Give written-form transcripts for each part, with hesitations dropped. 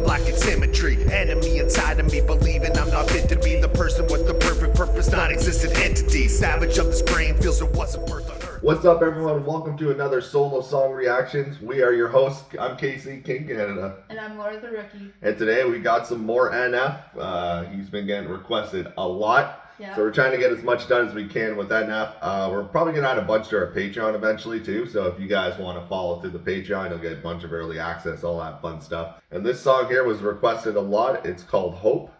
like it's imagery. Enemy inside of me, believing I'm not fit to be the person with the perfect purpose, non-existent entity. Savage of this brain feels it wasn't worth on earth. What's up, everyone? Welcome to another solo song reactions. We are your hosts. I'm Casey, KingCanada. And I'm Laura the Rookie. And today we got some more NF. He's been getting requested a lot. Yeah. So we're trying to get as much done as we can with NF. We're probably going to add a bunch to our Patreon eventually too. So if you guys want to follow through the Patreon, you'll get a bunch of early access, all that fun stuff. And this song here was requested a lot. It's called Hope.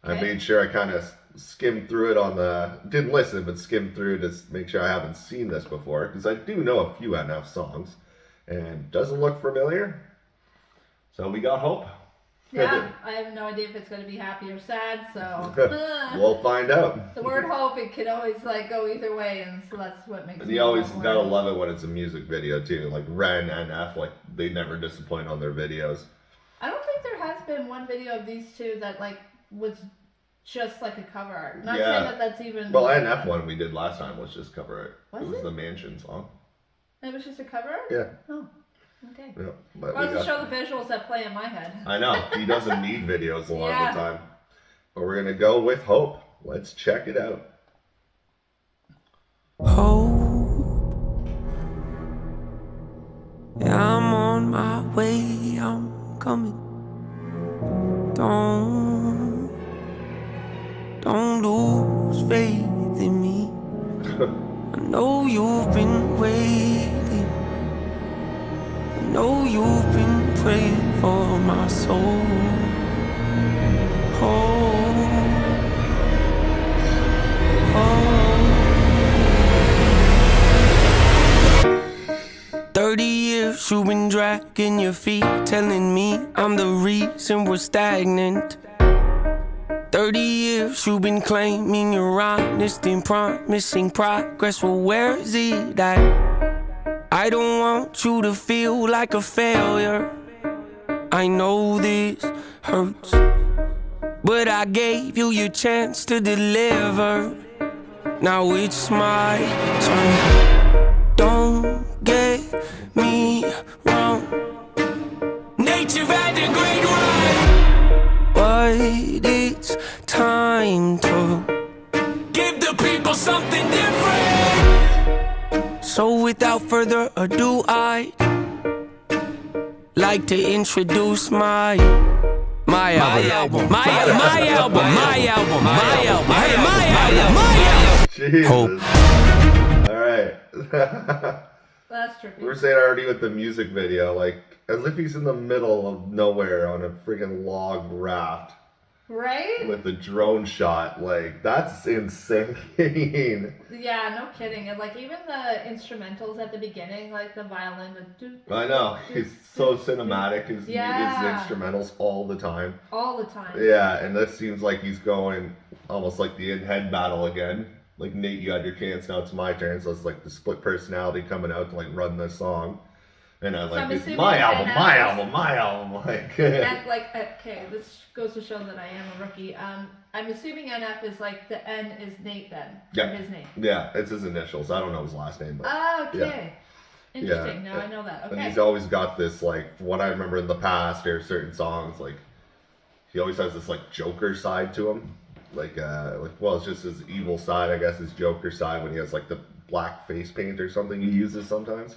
Okay. I made sure I kind of skimmed through it on the, didn't listen, but skimmed through to make sure I haven't seen this before. Because I do know a few NF songs. And doesn't look familiar. So we got Hope. Yeah, I have no idea if it's going to be happy or sad, so we'll find out. The word hope, it could always like go either way, and so that's what makes. And you always gotta love it when it's a music video too. Like Ren and F, like they never disappoint on their videos. I don't think there has been one video of these two that like was just like a cover art. Not saying that that's even. Well, NF one we did last time was just cover art. Was it was the Mansion song. It was just a cover art? Yeah. Oh. Okay. Yeah, well, to show the visuals that play in my head. I know. He doesn't need videos a lot of the time. But we're going to go with Hope. Let's check it out. Hope. Yeah, I'm on my way. I'm coming. Don't lose faith in me. I know you've been waiting. I know you've been praying for my soul. Oh, 30 years you've been dragging your feet, telling me I'm the reason we're stagnant. 30 years you've been claiming you're honest and promising progress. Well, where is it at? I don't want you to feel like a failure. I know this hurts, but I gave you your chance to deliver. Now it's my turn. Don't get me wrong. Nature had a great run, but it's time to give the people something different. So without further ado, I'd like to introduce my album. My album. Jesus. Hope. Alright. That's trippy. We were saying already with the music video, like, as if he's in the middle of nowhere on a freaking log raft. Right? With a drone shot, like, that's insane. Yeah, no kidding. And like even the instrumentals at the beginning, like the violin, I know. He's so cinematic, his instrumentals all the time. All the time. Yeah, and this seems like he's going almost like the in-head battle again. Like, Nate, you had your chance, now it's my turn. So it's like the split personality coming out to like run this song. And I like, it's my album. Like, and like, okay, this goes to show that I am a rookie. I'm assuming NF is like the N is Nate then. Yeah. His name. Yeah, it's his initials. I don't know his last name, but. Okay. Yeah. Interesting. Now I know that. Okay. And he's always got this, like, what I remember in the past, or certain songs, like, he always has this like Joker side to him. Like, well, it's just his evil side, I guess, his Joker side when he has like the black face paint or something he uses sometimes.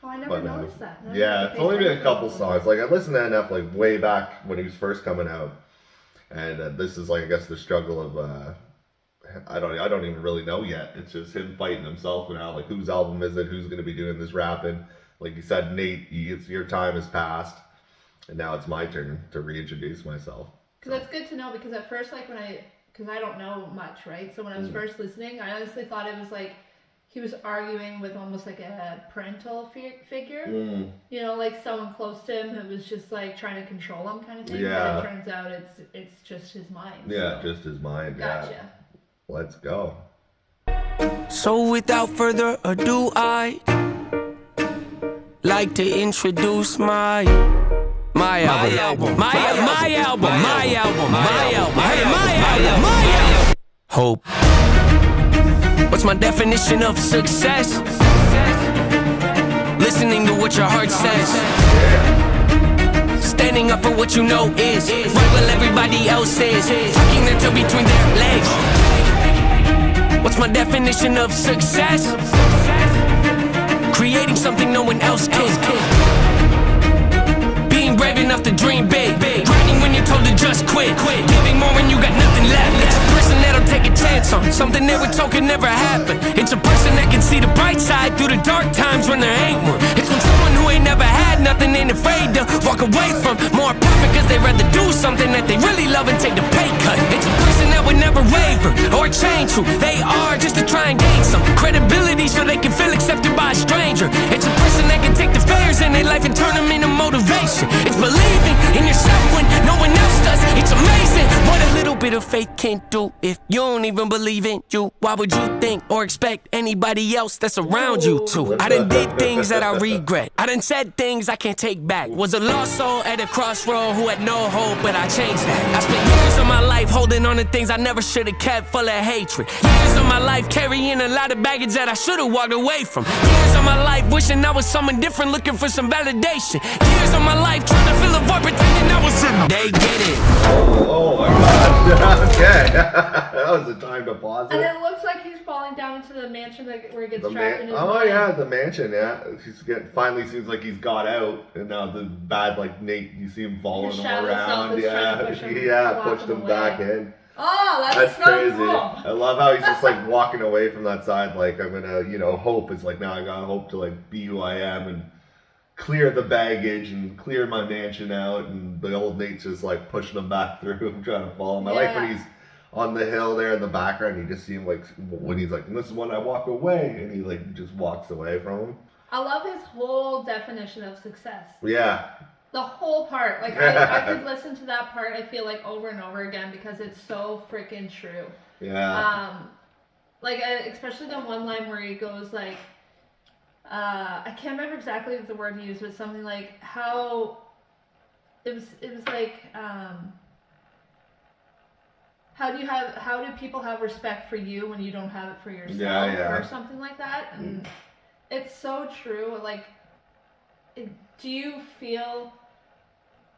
Oh, I never noticed that. Yeah, it's only been a couple songs. Like, I listened to NF like way back when he was first coming out, and this is like, I guess, the struggle of I don't even really know yet. It's just him fighting himself now. Like, whose album is it? Who's going to be doing this rapping? Like you said, Nate, your time has passed, and now it's my turn to reintroduce myself. Because that's good to know. Because at first, like because I don't know much, right? So when I was first listening, I honestly thought it was like he was arguing with almost like a parental figure. You know, like someone close to him who was just like trying to control him kind of thing. Yeah. But it turns out it's just his mind. Yeah, so. Just his mind. Gotcha. Yeah. Let's go. So without further ado, I'd like to introduce my album. Hope. What's my definition of success? Listening to what your heart says. standing up for what you know is right while everybody else is tucking their tail between their legs. What's my definition of success? Creating something no one else can. Being brave enough to dream big. Grinding when you're told to just quit. Giving more when you got nothing left. It's a person that'll take a chance on something they were told could never happen. It's a person that can see the bright side through the dark times when there ain't one. It's when someone who ain't never had nothing ain't afraid to walk away from more profit cause they rather do something that they really love and take the pay cut. It's a person that would never waver or change who they are just to try and gain some credibility so they can feel accepted by a stranger. It's a person that can take the failures in their life and turn them into motivation. It's believing in yourself when no one else does. It's amazing what a little bit of faith can do. If you don't even believe in you, why would you think or expect anybody else that's around you to? I done did things that I regret. I done said things I can't take back. Was a lost soul at a crossroad who had no hope, but I changed that. I spent years of my life holding on to things I never should have kept, full of hatred. Years of my life carrying a lot of baggage that I should have walked away from. Years of my life wishing I was someone different, looking for some validation. Years of my life trying to fill a void, pretending I was in. They get it. Oh my gosh. Okay. That was the time to pause it. And it looks like he's falling down into the mansion where he gets trapped in his Oh mind. yeah, the mansion, yeah. Finally seems like he's got out, and now the bad like Nate, you see him following His him shadow around. self is trying to Yeah, push him, yeah, lock pushed him him away. back in. Oh, that's so crazy. cool. I love how he's just like walking away from that side, like I'm gonna, hope. It's like now I gotta hope to like be who I am and clear the baggage and clear my mansion out, and the old Nate's just like pushing him back through, trying to follow him. I like when he's on the hill there in the background, you just see him like when he's like, this is when I walk away, and he like just walks away from him. I love his whole definition of success. Yeah. The whole part. Like, I could listen to that part, I feel like, over and over again because it's so freaking true. Yeah. Especially the one line where he goes like, I can't remember exactly the word he used, but something like how it was like how do people have respect for you when you don't have it for yourself or something like that. And it's so true. Like, do you feel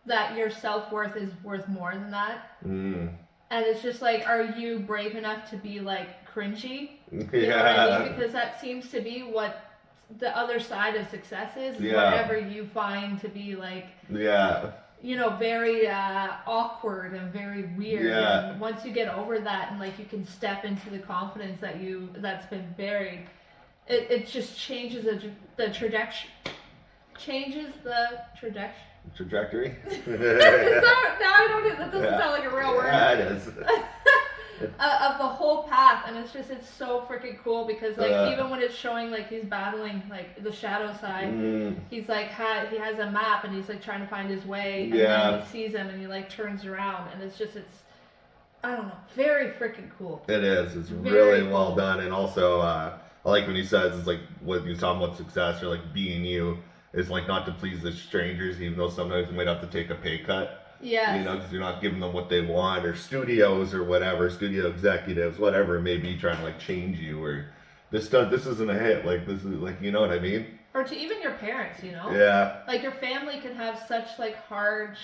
that your self-worth is worth more than that? And it's just like, are you brave enough to be like cringy? You know what I mean? Because that seems to be what the other side of success is whatever you find to be like very awkward and very weird. And once you get over that and like you can step into the confidence that's been buried, it just changes the trajectory. Trajectory. That doesn't sound like a real word. Yeah, it is. Of the whole path, and it's so freaking cool because like even when it's showing like he's battling like the shadow side, he's like he has a map and he's like trying to find his way, and then he sees him and he like turns around, and it's I don't know, very freaking cool. It is. It's very really cool. well done, and also I like when he says it's like when you're talking about success or like being you is like not to please the strangers, even though sometimes you might have to take a pay cut. Yeah. Because you're not giving them what they want, or studios or whatever, studio executives, whatever it may be, trying to like change you, or this isn't a hit. Like this is like, you know what I mean? Or to even your parents, Yeah. Like your family can have such like harsh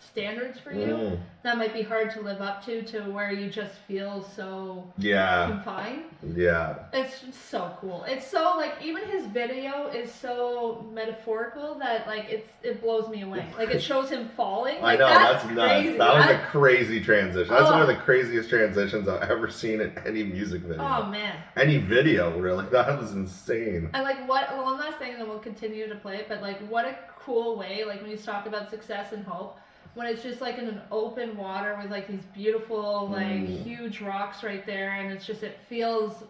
standards for you that might be hard to live up to where you just feel so confined. Yeah. It's so cool. It's so like, even his video is so metaphorical that like it blows me away. Like it shows him falling. Like, I know, that's nuts. crazy. That was a crazy transition. That's one of the craziest transitions I've ever seen in any music video. Oh man. Any video, really. That was insane. And like one last thing, and then we'll continue to play it, but like what a cool way, like when you talk about success and hope, when it's just like in an open water with like these beautiful like huge rocks right there, and it feels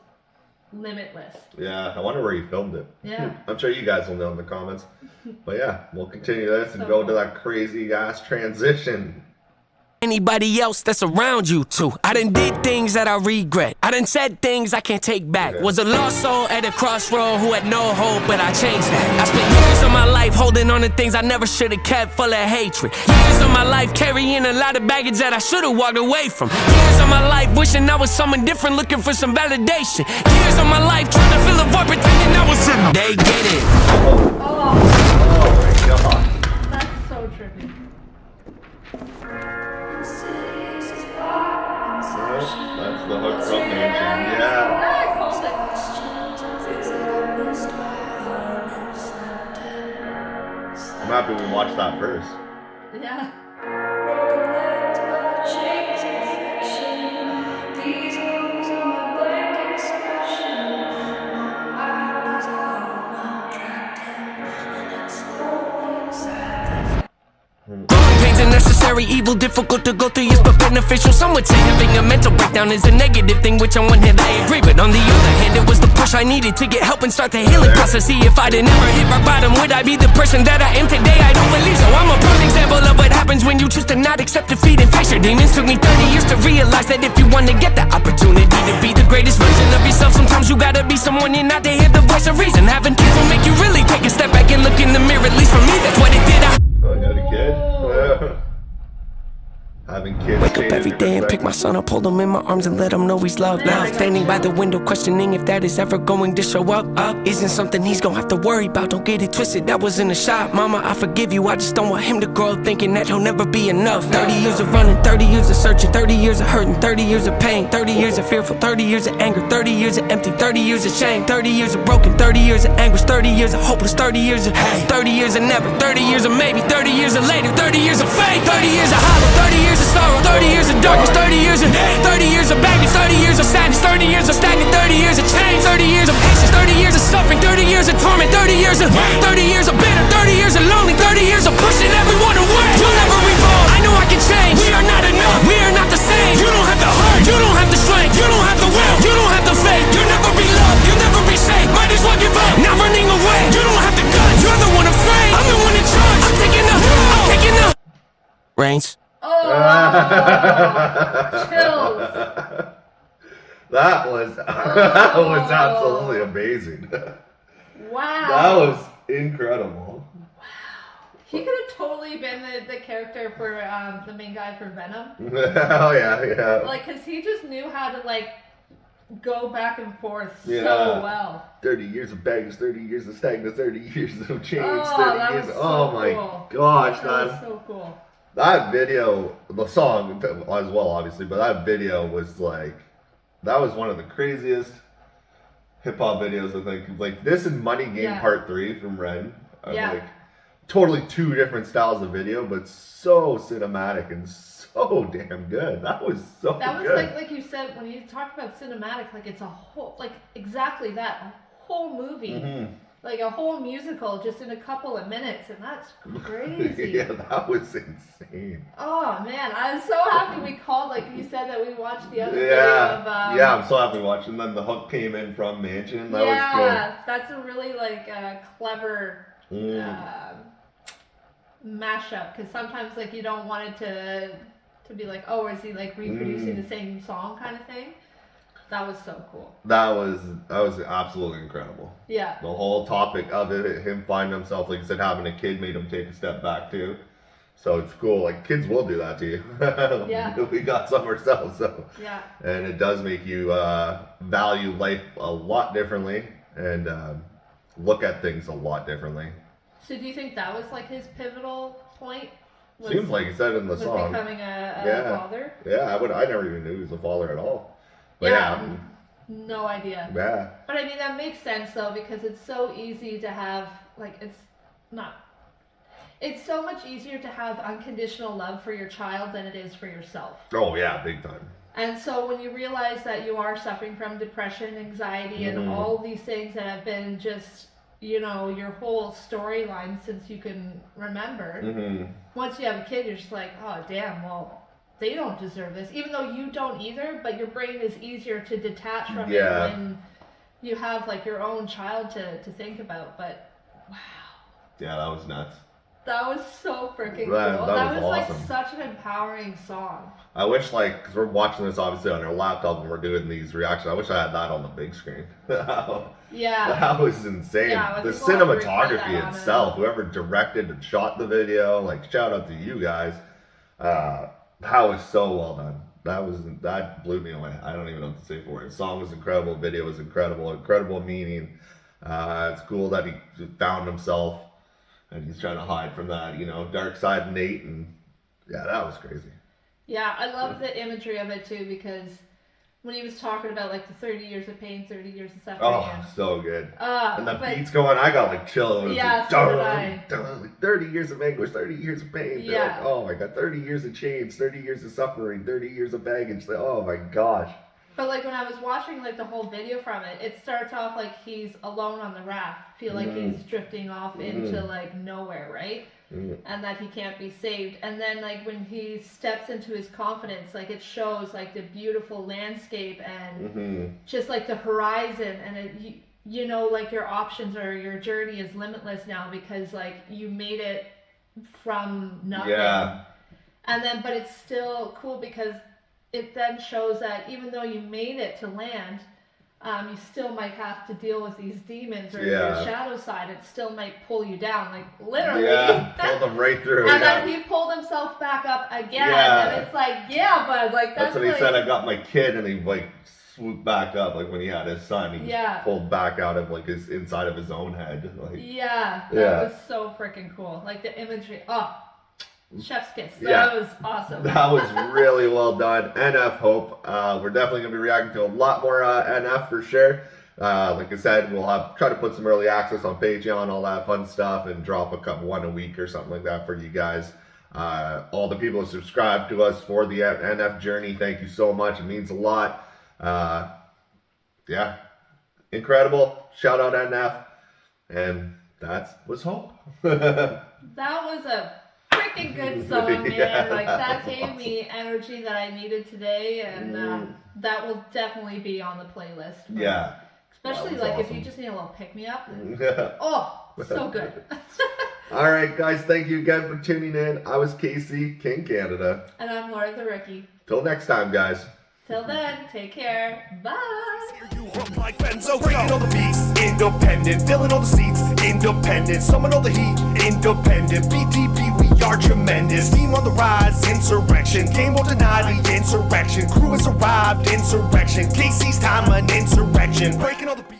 limitless. Yeah, I wonder where he filmed it. Yeah. I'm sure you guys will know in the comments. But yeah, we'll continue this and go to that crazy ass transition. Anybody else that's around you too. I done did things that I regret. I done said things I can't take back. Was a lost soul at a crossroad who had no hope, but I changed that. I spent years of my life holding on to things I never should have kept, full of hatred. Years of my life carrying a lot of baggage that I should have walked away from. Years of my life wishing I was someone different, looking for some validation. Years of my life trying to fill a void, pretending I was in. They get it. Oh my god. first. Yeah. Pain's a necessary evil, difficult to go through, yes, but beneficial. Some would say having a mental breakdown is a negative thing, which on one hand I agree, but on the other hand, it was the push I needed to get help and start the healing process. See, if I'd never hit rock bottom, would I be the person that I am today? I don't believe so. I'm a prime example of what happens when you choose to not accept defeat and face your demons. Took me 30 years to realize that if you want to get the opportunity to be the greatest version of yourself, sometimes you gotta be someone you're not to hear the voice of reason. Having kids will make you really take a step back and look in the mirror. At least for me, that's what it did. Oh, I got a kid. Having kids. Wake up every day and pick my son up, hold him in my arms and let him know he's loved. Now standing by the window questioning if that is ever going to show up. Isn't something he's gonna have to worry about, don't get it twisted, that was in a shot. Mama, I forgive you, I just don't want him to grow up thinking that he'll never be enough. 30 years of running, 30 years of searching, 30 years of hurting, 30 years of pain, 30 years of fearful, 30 years of anger, 30 years of empty, 30 years of shame, 30 years of broken, 30 years of anguish, 30 years of hopeless, 30 years of hate, 30 years of never, 30 years of maybe, 30 years of later, 30 years of fate, 30 years of hollow, 30 years of sorrow, 30 years of darkness, 30 years of 30 years of baggage, 30 years of sadness, 30 years of stagnant, 30 years of change, 30 years of patience, 30 years of suffering, 30 years of torment, 30 years of 30 years of bitter, 30 years of lonely, 30 years of pushing everyone away. You'll never evolve, I know I can change. We are not enough, we are not the same. You don't have the heart, you don't have the strength, you don't have the will, you don't have the faith. You'll never be loved, you'll never be safe. Might as well give up, not running away. You don't have the guts, you're the one afraid. I'm the one in charge, I'm taking the reins. Oh, chills. That was absolutely amazing. Wow. That was incredible. He could have totally been the character for the main guy for Venom. Oh yeah. Like, cause he just knew how to like go back and forth so well. 30 years of baggage, 30 years of stagnance, 30 years of change, Oh, 30 that years. was so Oh my cool. gosh, That was man. so cool. That video, the song as well, obviously, but that video was like, that was one of the craziest hip hop videos, I think. Like this and Money Game Part 3 from Ren are like totally two different styles of video, but so cinematic and so damn good. That was so good. That was like you said, when you talk about cinematic, like it's a whole, like exactly that, a whole movie. Like a whole musical just in a couple of minutes, and that's crazy. Yeah, that was insane. Oh man, I was so happy we called. Like you said that we watched the other video of. Yeah, I'm so happy watching. Then the hook came in from Mansion. That was cool. Yeah, that's a really like clever mashup. Because sometimes like you don't want it to be like, oh, is he like reproducing the same song kind of thing. That was so cool. That was absolutely incredible. Yeah. The whole topic of it, him finding himself, like you said, having a kid made him take a step back too. So it's cool. Like kids will do that to you. Yeah. We got some ourselves. So. Yeah. And it does make you value life a lot differently and look at things a lot differently. So do you think that was like his pivotal point? Seems like he said in the song. Becoming a father. Yeah, I never even knew he was a father at all. But yeah. No idea. Yeah. But I mean, that makes sense though, because it's so easy to have, like, it's so much easier to have unconditional love for your child than it is for yourself. Oh yeah, big time. And so when you realize that you are suffering from depression, anxiety, and all these things that have been just, you know, your whole storyline since you can remember, once you have a kid, you're just like, oh damn, well, they don't deserve this, even though you don't either, but your brain is easier to detach from it when you have like your own child to think about. But wow. Yeah, that was nuts. That was so freaking cool. That was awesome. Like such an empowering song. I wish, like, because we're watching this obviously on our laptop and we're doing these reactions, I wish I had that on the big screen. Yeah. That was insane. Yeah, the cinematography itself, whoever directed and shot the video, like, shout out to you guys. That was so well done. That blew me away. I don't even know what to say for it. The song was incredible. Video was incredible meaning. It's cool that he found himself and he's trying to hide from that, you know, dark side Nate, and yeah, that was crazy. Yeah, I love the imagery of it too, because when he was talking about like the 30 years of pain, 30 years of suffering. Oh, so good. And the but- beats going, I got like chills. It was Yeah, like, so dun, did I. dun, like 30 years of anguish, 30 years of pain. They're Yeah. like, oh my god, 30 years of chains, 30 years of suffering, 30 years of baggage. Like, oh my gosh. But like when I was watching like the whole video from it, it starts off like he's alone on the raft, feel like he's drifting off into like nowhere, right? And that he can't be saved. And then like when he steps into his confidence, like it shows like the beautiful landscape and just like the horizon, and it, you know, like your options or your journey is limitless now because like you made it from nothing. Yeah. And then, but it's still cool because it then shows that even though you made it to land, you still might have to deal with these demons or your shadow side. It still might pull you down, like literally. Yeah, pulled them right through. And then he pulled himself back up again, and it's like, yeah, but like that's what like, he said. I got my kid, and he like swooped back up, like when he had his son. He just pulled back out of like his inside of his own head. Like, that was so freaking cool. Like the imagery. Oh. Chef's kiss. That was awesome. That was really well done. NF Hope. We're definitely going to be reacting to a lot more NF for sure. Like I said, we'll try to put some early access on Patreon, all that fun stuff, and drop one a week or something like that for you guys. All the people who subscribe to us for the NF journey, thank you so much. It means a lot. Yeah, incredible. Shout out NF. And that was Hope. That was a freaking good song, man. Like that gave me energy that I needed today, and that will definitely be on the playlist. Yeah. Especially like if you just need a little pick me up. Oh, so good. All right, guys. Thank you again for tuning in. I was Casey, KingCanada. And I'm Laura the Rookie. Till next time, guys. Till then, take care. Bye. Like Benzo, breaking all the beats, independent, filling all the seats, independent, summon all the heat, independent, BTB, we are tremendous, team on the rise, insurrection, game will deny the insurrection, crew has arrived, insurrection, Casey's time, an insurrection, breaking all the beats.